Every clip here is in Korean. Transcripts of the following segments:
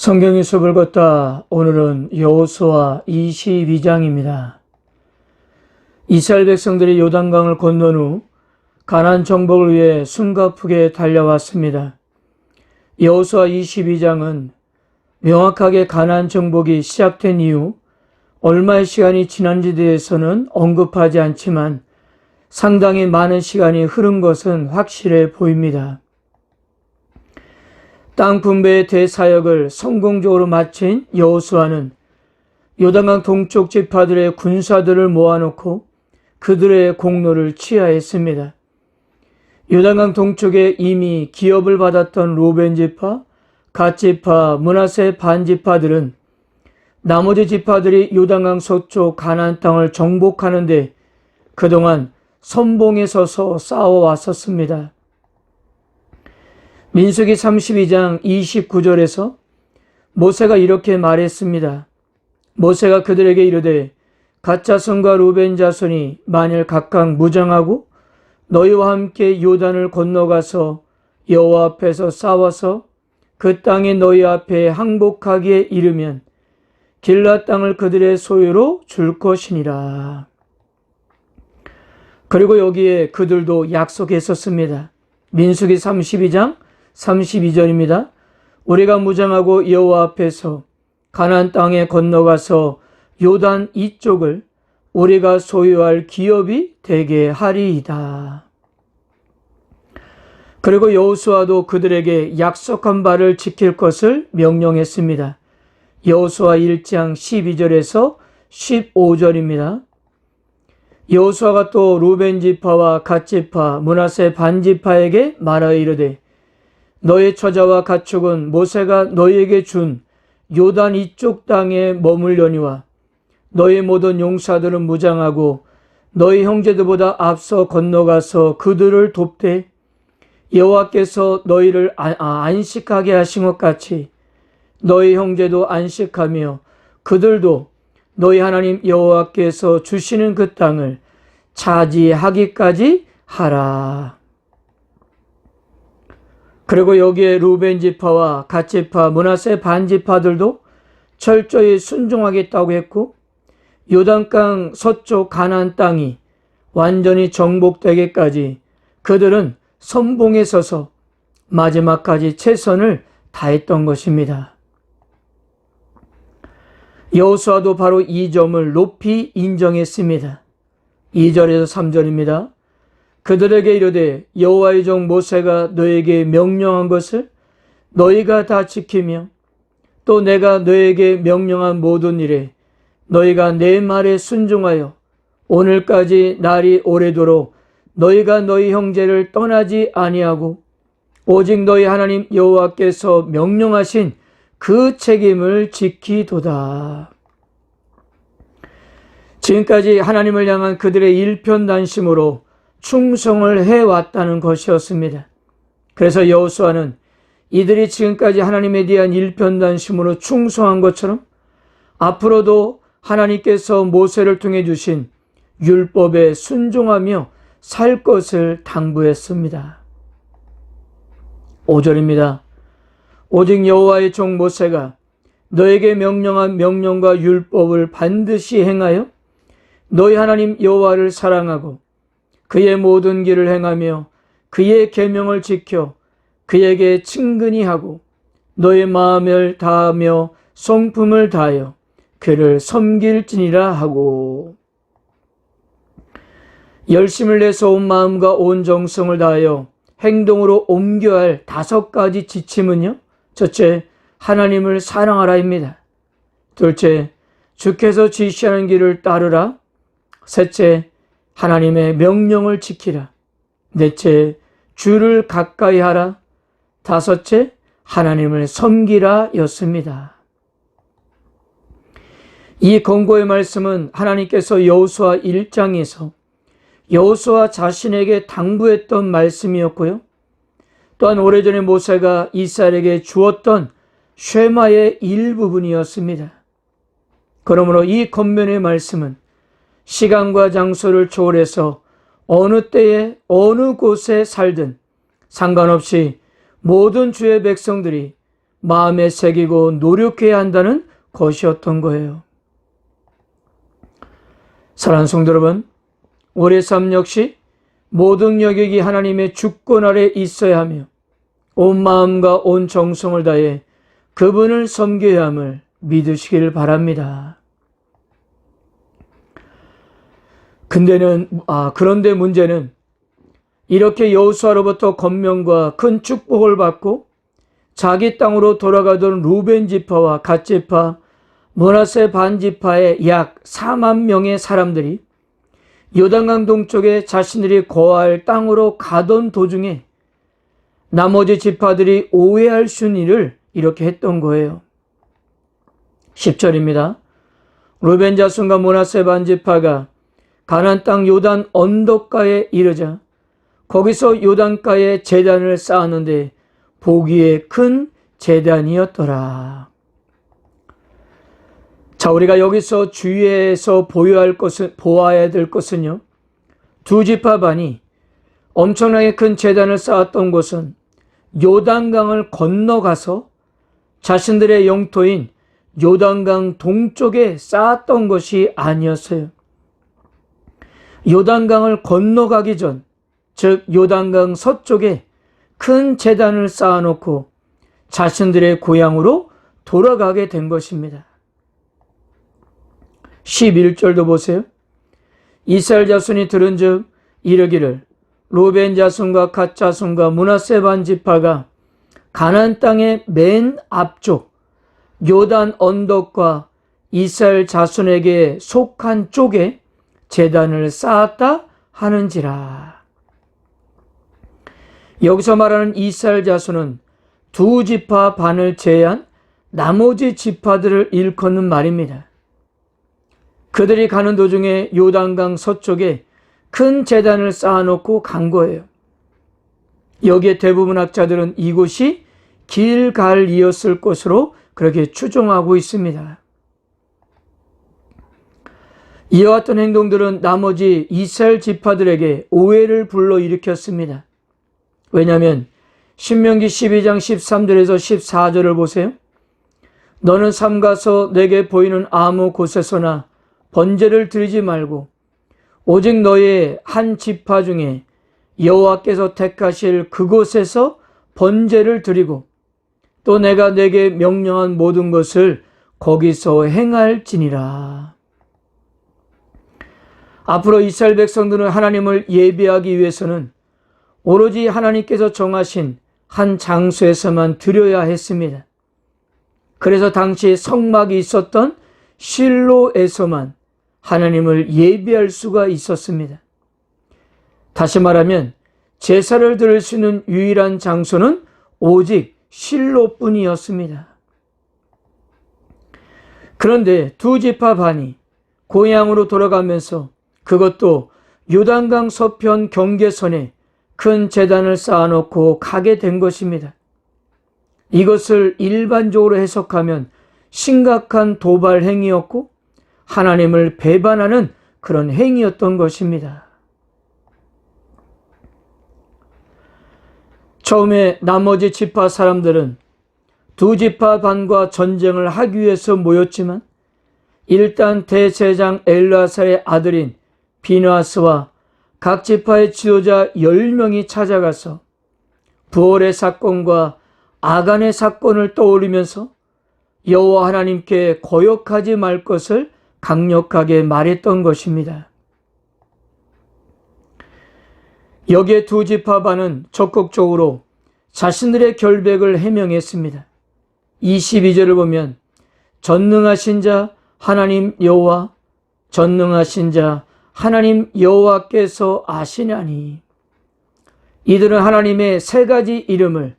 성경의 숲을 걷다. 오늘은 여호수아 22장입니다. 이스라엘 백성들이 요단강을 건넌 후 가나안 정복을 위해 숨가쁘게 달려왔습니다. 여호수아 22장은 명확하게 가나안 정복이 시작된 이후 얼마의 시간이 지난지에 대해서는 언급하지 않지만 상당히 많은 시간이 흐른 것은 확실해 보입니다. 땅 분배의 대사역을 성공적으로 마친 여호수아는 요단강 동쪽 지파들의 군사들을 모아놓고 그들의 공로를 취하했습니다. 요단강 동쪽에 이미 기업을 받았던 루벤 지파, 갓 지파, 므낫세 반 지파들은 나머지 지파들이 요단강 서쪽 가나안 땅을 정복하는데 그동안 선봉에 서서 싸워왔었습니다. 민수기 32장 29절에서 모세가 이렇게 말했습니다. 모세가 그들에게 이르되 갓 자손과 루벤 자손이 만일 각각 무장하고 너희와 함께 요단을 건너가서 여호와 앞에서 싸워서 그 땅에 너희 앞에 항복하기에 이르면 길앗 땅을 그들의 소유로 줄 것이니라. 그리고 여기에 그들도 약속했었습니다. 민수기 32장 32절입니다. 우리가 무장하고 여호와 앞에서 가나안 땅에 건너가서 요단 이쪽을 우리가 소유할 기업이 되게 하리이다. 그리고 여호수아도 그들에게 약속한 바를 지킬 것을 명령했습니다. 여호수아 1장 12절에서 15절입니다. 여호수아가 또 루벤 지파와 갓 지파, 므낫세 반 지파에게 말하여 이르되 너의 처자와 가축은 모세가 너희에게 준 요단 이쪽 땅에 머물려니와 너희 모든 용사들은 무장하고 너희 형제들보다 앞서 건너가서 그들을 돕되 여호와께서 너희를 안식하게 하신 것 같이 너희 형제도 안식하며 그들도 너희 하나님 여호와께서 주시는 그 땅을 차지하기까지 하라. 그리고 여기에 루벤 지파와 갓 지파, 므낫세 반 지파들도 철저히 순종하겠다고 했고 요단강 서쪽 가나안 땅이 완전히 정복되기까지 그들은 선봉에 서서 마지막까지 최선을 다했던 것입니다. 여호수아도 바로 이 점을 높이 인정했습니다. 2절에서 3절입니다. 그들에게 이르되 여호와의 종 모세가 너에게 명령한 것을 너희가 다 지키며 또 내가 너에게 명령한 모든 일에 너희가 내 말에 순종하여 오늘까지 날이 오래도록 너희가 너희 형제를 떠나지 아니하고 오직 너희 하나님 여호와께서 명령하신 그 책임을 지키도다. 지금까지 하나님을 향한 그들의 일편단심으로 충성을 해왔다는 것이었습니다. 그래서 여호수아는 이들이 지금까지 하나님에 대한 일편단심으로 충성한 것처럼 앞으로도 하나님께서 모세를 통해 주신 율법에 순종하며 살 것을 당부했습니다. 5절입니다. 오직 여호와의 종 모세가 너에게 명령한 명령과 율법을 반드시 행하여 너희 하나님 여호와를 사랑하고 그의 모든 길을 행하며 그의 계명을 지켜 그에게 친근히 하고 너의 마음을 다하며 성품을 다하여 그를 섬길지니라 하고 열심을 내서 온 마음과 온 정성을 다하여 행동으로 옮겨야 할 5가지 지침은요. 첫째, 하나님을 사랑하라입니다. 둘째, 주께서 지시하는 길을 따르라. 셋째, 하나님의 명령을 지키라. 넷째, 주를 가까이 하라. 다섯째, 하나님을 섬기라 였습니다. 이 권고의 말씀은 하나님께서 여호수아 1장에서 여호수아 자신에게 당부했던 말씀이었고요. 또한 오래전에 모세가 이스라엘에게 주었던 쉐마의 일부분이었습니다. 그러므로 이 권면의 말씀은 시간과 장소를 초월해서 어느 때에 어느 곳에 살든 상관없이 모든 주의 백성들이 마음에 새기고 노력해야 한다는 것이었던 거예요. 사랑하는 성도 여러분, 우리의 삶 역시 모든 영역이 하나님의 주권 아래 있어야 하며 온 마음과 온 정성을 다해 그분을 섬겨야 함을 믿으시길 바랍니다. 그런데 문제는 이렇게 여호수아로부터 권면과 큰 축복을 받고 자기 땅으로 돌아가던 루벤 지파와 갓 지파, 므낫세 반 지파의 약 4만 명의 사람들이 요단강 동쪽에 자신들이 거할 땅으로 가던 도중에 나머지 지파들이 오해할 수 있는 일을 이렇게 했던 거예요. 10절입니다. 루벤 자손과 므낫세 반 지파가 가나안 땅 요단 언덕가에 이르자 거기서 요단가에 제단을 쌓았는데 보기에 큰 제단이었더라. 자, 우리가 여기서 주의해서 보아야 될 것은요, 두 지파 반이 엄청나게 큰 제단을 쌓았던 곳은 요단강을 건너가서 자신들의 영토인 요단강 동쪽에 쌓았던 것이 아니었어요. 요단강을 건너가기 전, 즉 요단강 서쪽에 큰 제단을 쌓아놓고 자신들의 고향으로 돌아가게 된 것입니다. 11절도 보세요. 이스라엘 자손이 들은즉 이르기를 루벤 자손과 갓 자손과 므낫세 반 지파가 가나안 땅의 맨 앞쪽 요단 언덕과 이스라엘 자손에게 속한 쪽에 제단을 쌓았다 하는지라. 여기서 말하는 이스라엘 자손은 두 지파 반을 제외한 나머지 지파들을 일컫는 말입니다. 그들이 가는 도중에 요단강 서쪽에 큰 제단을 쌓아놓고 간 거예요. 여기에 대부분 학자들은 이곳이 길갈이었을 것으로 그렇게 추정하고 있습니다. 이와 같은 행동들은 나머지 이스라엘 지파들에게 오해를 불러일으켰습니다. 왜냐하면 신명기 12장 13절에서 14절을 보세요. 너는 삼가서 내게 보이는 아무 곳에서나 번제를 드리지 말고 오직 너의 한 지파 중에 여호와께서 택하실 그곳에서 번제를 드리고 또 내가 내게 명령한 모든 것을 거기서 행할지니라. 앞으로 이스라엘 백성들은 하나님을 예배하기 위해서는 오로지 하나님께서 정하신 한 장소에서만 드려야 했습니다. 그래서 당시 성막이 있었던 실로에서만 하나님을 예배할 수가 있었습니다. 다시 말하면 제사를 드릴 수 있는 유일한 장소는 오직 실로뿐이었습니다. 그런데 두 지파 반이 고향으로 돌아가면서 그것도 요단강 서편 경계선에 큰 제단을 쌓아놓고 가게 된 것입니다. 이것을 일반적으로 해석하면 심각한 도발 행위였고 하나님을 배반하는 그런 행위였던 것입니다. 처음에 나머지 지파 사람들은 두 지파 반과 전쟁을 하기 위해서 모였지만 일단 대제사장 엘르아살의 아들인 비느하스와 각 지파의 지도자 10명이 찾아가서 부올의 사건과 아간의 사건을 떠올리면서 여호와 하나님께 거역하지 말 것을 강력하게 말했던 것입니다. 여기에 두 지파 반은 적극적으로 자신들의 결백을 해명했습니다. 22절을 보면 전능하신 자 하나님 여호와, 전능하신 자 하나님 여호와께서 아시나니. 이들은 하나님의 세 가지 이름을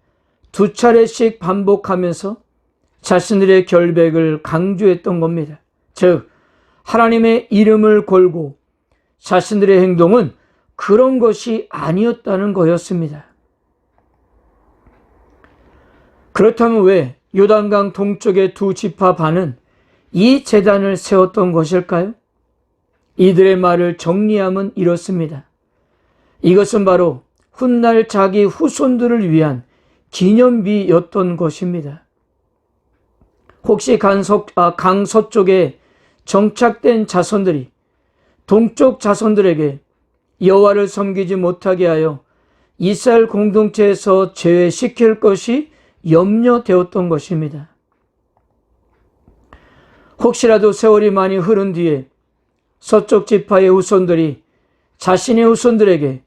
두 차례씩 반복하면서 자신들의 결백을 강조했던 겁니다. 즉 하나님의 이름을 걸고 자신들의 행동은 그런 것이 아니었다는 거였습니다. 그렇다면 왜 요단강 동쪽의 두 지파 반은 이 제단을 세웠던 것일까요? 이들의 말을 정리하면 이렇습니다. 이것은 바로 훗날 자기 후손들을 위한 기념비였던 것입니다. 혹시 강 서쪽에 정착된 자손들이 동쪽 자손들에게 여호와를 섬기지 못하게 하여 이스라엘 공동체에서 제외시킬 것이 염려되었던 것입니다. 혹시라도 세월이 많이 흐른 뒤에 서쪽 지파의 후손들이 자신의 후손들에게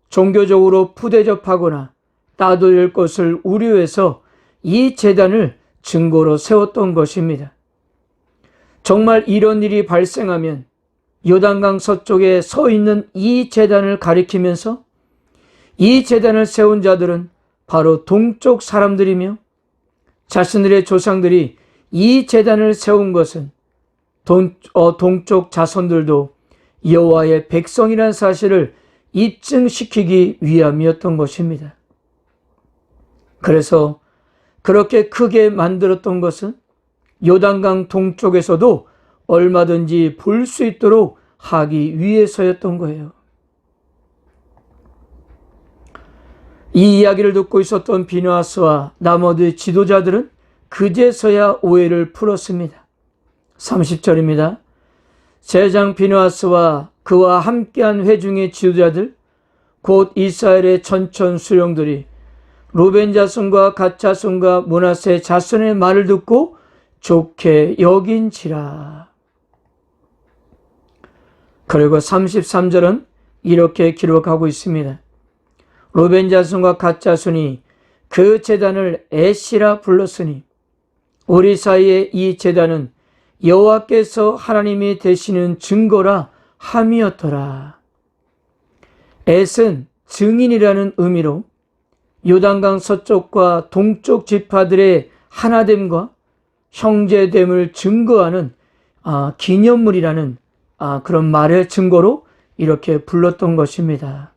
종교적으로 푸대접하거나 따돌릴 것을 우려해서 이 제단을 증거로 세웠던 것입니다. 정말 이런 일이 발생하면 요단강 서쪽에 서 있는 이 제단을 가리키면서 이 제단을 세운 자들은 바로 동쪽 사람들이며 자신들의 조상들이 이 제단을 세운 것은 동쪽 자손들도 여호와의 백성이라는 사실을 입증시키기 위함이었던 것입니다. 그래서 그렇게 크게 만들었던 것은 요단강 동쪽에서도 얼마든지 볼 수 있도록 하기 위해서였던 거예요. 이 이야기를 듣고 있었던 비느하스와 나머지 지도자들은 그제서야 오해를 풀었습니다. 30절입니다. 제장 비느하스와 그와 함께한 회중의 지도자들 곧 이스라엘의 천천 수령들이 루벤 자손과 갓 자손과 므낫세 자손의 말을 듣고 좋게 여긴지라. 그리고 33절은 이렇게 기록하고 있습니다. 루벤 자손과 갓 자손이 그 제단을 에시라 불렀으니 우리 사이에 이 제단은 여호와께서 하나님이 되시는 증거라 함이었더라. 엣은 증인이라는 의미로 요단강 서쪽과 동쪽 지파들의 하나됨과 형제됨을 증거하는 기념물이라는 그런 말의 증거로 이렇게 불렀던 것입니다.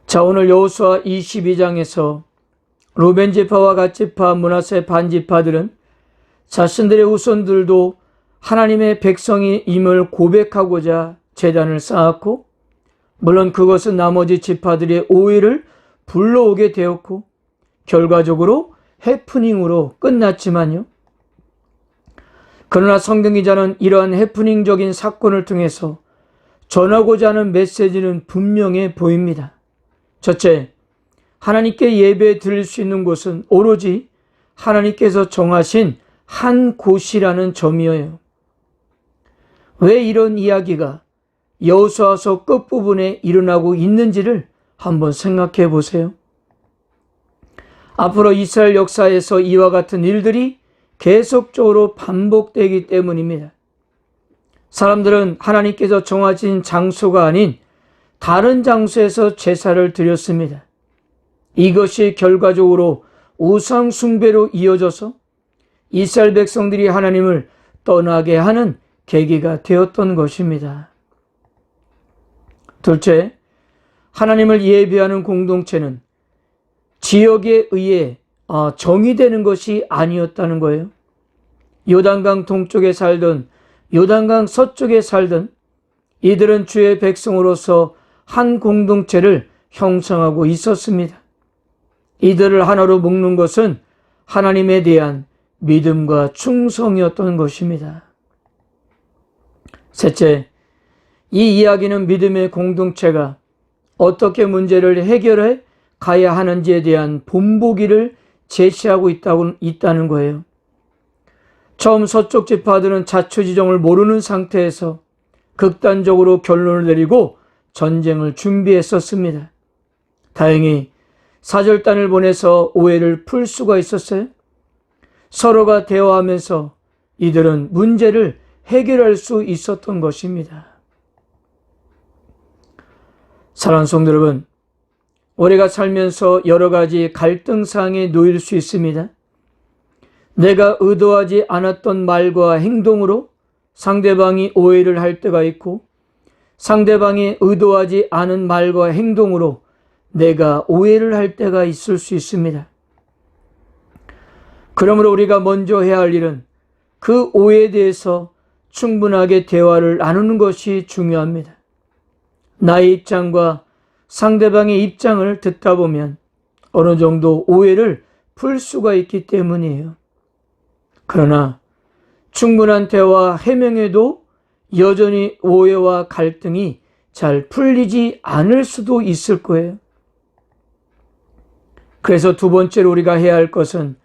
자, 오늘 여호수아 22장에서 루벤 지파와 갓 지파, 므낫세 반 지파들은 자신들의 후손들도 하나님의 백성임을 고백하고자 제단을 쌓았고, 물론 그것은 나머지 지파들의 오해를 불러오게 되었고 결과적으로 해프닝으로 끝났지만요. 그러나 성경 기자는 이러한 해프닝적인 사건을 통해서 전하고자 하는 메시지는 분명해 보입니다. 첫째, 하나님께 예배 드릴 수 있는 곳은 오로지 하나님께서 정하신 한 곳이라는 점이에요. 왜 이런 이야기가 여호수아서 끝부분에 일어나고 있는지를 한번 생각해 보세요. 앞으로 이스라엘 역사에서 이와 같은 일들이 계속적으로 반복되기 때문입니다. 사람들은 하나님께서 정하신 장소가 아닌 다른 장소에서 제사를 드렸습니다. 이것이 결과적으로 우상 숭배로 이어져서 이스라엘 백성들이 하나님을 떠나게 하는 계기가 되었던 것입니다. 둘째, 하나님을 예배하는 공동체는 지역에 의해 정의되는 것이 아니었다는 거예요. 요단강 동쪽에 살든 요단강 서쪽에 살든 이들은 주의 백성으로서 한 공동체를 형성하고 있었습니다. 이들을 하나로 묶는 것은 하나님에 대한 믿음과 충성이었던 것입니다. 셋째, 이 이야기는 믿음의 공동체가 어떻게 문제를 해결해 가야 하는지에 대한 본보기를 제시하고 있다는 거예요. 처음 서쪽 지파들은 자초지종을 모르는 상태에서 극단적으로 결론을 내리고 전쟁을 준비했었습니다. 다행히 사절단을 보내서 오해를 풀 수가 있었어요. 서로가 대화하면서 이들은 문제를 해결할 수 있었던 것입니다. 사랑하는 성도 여러분, 우리가 살면서 여러 가지 갈등상에 놓일 수 있습니다. 내가 의도하지 않았던 말과 행동으로 상대방이 오해를 할 때가 있고, 상대방이 의도하지 않은 말과 행동으로 내가 오해를 할 때가 있을 수 있습니다. 그러므로 우리가 먼저 해야 할 일은 그 오해에 대해서 충분하게 대화를 나누는 것이 중요합니다. 나의 입장과 상대방의 입장을 듣다 보면 어느 정도 오해를 풀 수가 있기 때문이에요. 그러나 충분한 대화 해명에도 여전히 오해와 갈등이 잘 풀리지 않을 수도 있을 거예요. 그래서 두 번째로 우리가 해야 할 것은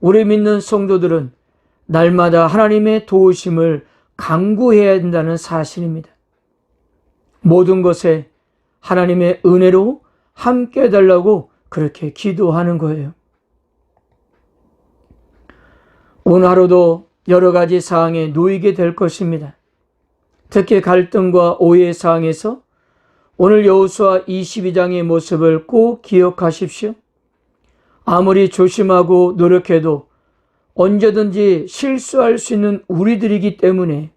우리 믿는 성도들은 날마다 하나님의 도우심을 간구해야 한다는 사실입니다. 모든 것에 하나님의 은혜로 함께 해달라고 그렇게 기도하는 거예요. 오늘 하루도 여러 가지 사항에 놓이게 될 것입니다. 특히 갈등과 오해 사항에서 오늘 여호수아 22장의 모습을 꼭 기억하십시오. 아무리 조심하고 노력해도 언제든지 실수할 수 있는 우리들이기 때문에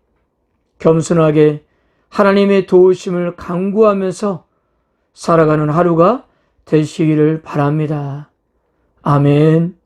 겸손하게 하나님의 도우심을 간구하면서 살아가는 하루가 되시기를 바랍니다. 아멘.